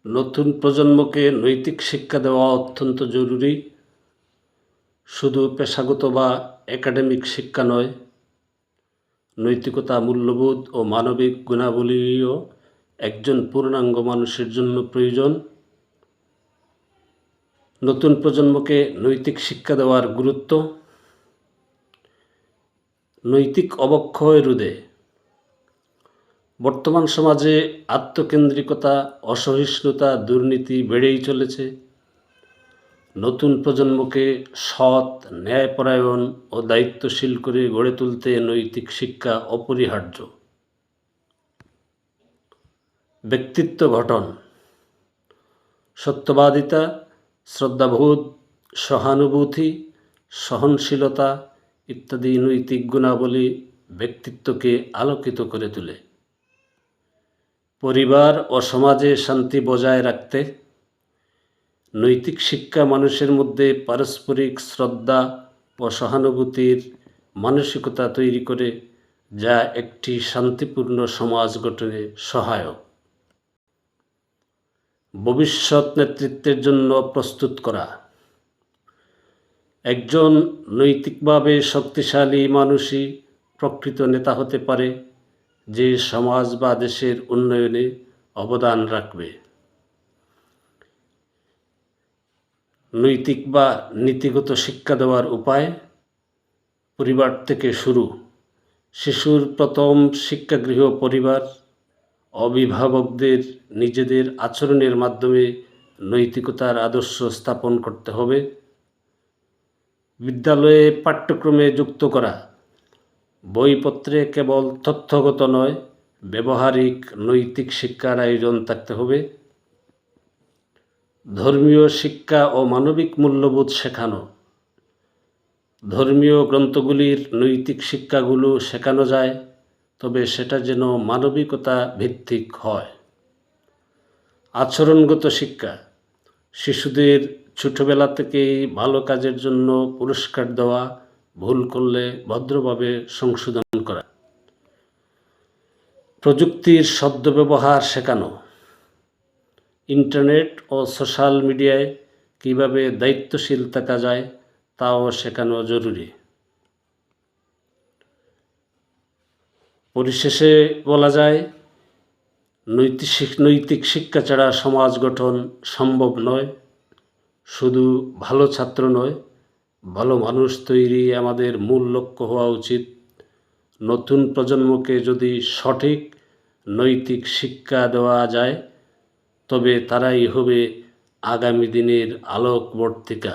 নতুন প্রজন্মকে নৈতিক শিক্ষা দেওয়া অত্যন্ত জরুরি। শুধু পেশাগত বা একাডেমিক শিক্ষা নয়, নৈতিকতা, মূল্যবোধ ও মানবিক গুণাবলীও একজন পূর্ণাঙ্গ মানুষের জন্য প্রয়োজন। নতুন প্রজন্মকে নৈতিক শিক্ষা দেওয়ার গুরুত্ব। নৈতিক অবক্ষয় রোধে। বর্তমান সমাজে আত্মকেন্দ্রিকতা, অসহিষ্ণুতা, দুর্নীতি বেড়েই চলেছে। নতুন প্রজন্মকে সৎ, ন্যায়পরায়ণ ও দায়িত্বশীল করে গড়ে তুলতে নৈতিক শিক্ষা অপরিহার্য। ব্যক্তিত্ব গঠন। সত্যবাদিতা, শ্রদ্ধাবোধ, সহানুভূতি, সহনশীলতা ইত্যাদি নৈতিক গুণাবলী ব্যক্তিত্বকে আলোকিত করে তোলে। পরিবার ও সমাজে শান্তি বজায় রাখতে নৈতিক শিক্ষা মানুষের মধ্যে পারস্পরিক শ্রদ্ধা ও সহানুভূতির মানসিকতা তৈরি করে, যা একটি শান্তিপূর্ণ সমাজ গঠনে সহায়ক। ভবিষ্যৎ নেতৃত্বের জন্য প্রস্তুত করা। একজন নৈতিকভাবে শক্তিশালী মানুষই প্রকৃত নেতা হতে পারে, যে সমাজ বা দেশের উন্নয়নে অবদান রাখবে। নৈতিক বা নীতিগত শিক্ষা দেওয়ার উপায়। পরিবার থেকে শুরু। শিশুর প্রথম শিক্ষাগৃহ পরিবার। অভিভাবকদের নিজেদের আচরণের মাধ্যমে নৈতিকতার আদর্শ স্থাপন করতে হবে। বিদ্যালয়ে পাঠ্যক্রমে যুক্ত করা। বইপত্রে কেবল তথ্যগত নয়, ব্যবহারিক নৈতিক শিক্ষার আয়োজন থাকতে হবে। ধর্মীয় শিক্ষা ও মানবিক মূল্যবোধ শেখানো। ধর্মীয় গ্রন্থগুলির নৈতিক শিক্ষাগুলো শেখানো যায়, তবে সেটা যেন মানবিকতা ভিত্তিক হয়। আচরণগত শিক্ষা। শিশুদের ছোটবেলা থেকেই ভালো কাজের জন্য পুরস্কার দেওয়া, ভুল করলে ভদ্রভাবে সংশোধন করা। প্রযুক্তির সদ্ব্যবহার শেখানো। ইন্টারনেট ও সোশ্যাল মিডিয়ায় কীভাবে দায়িত্বশীল থাকা যায় তাও শেখানো জরুরি। পরিশেষে বলা যায়, নৈতিক শিক্ষা ছাড়া সমাজ গঠন সম্ভব নয়। শুধু ভালো ছাত্র নয়, ভালো মানুষ তৈরি আমাদের মূল লক্ষ্য হওয়া উচিত। নতুন প্রজন্মকে যদি সঠিক নৈতিক শিক্ষা দেওয়া যায়, তবে তারাই হবে আগামী দিনের আলোকবর্তিকা।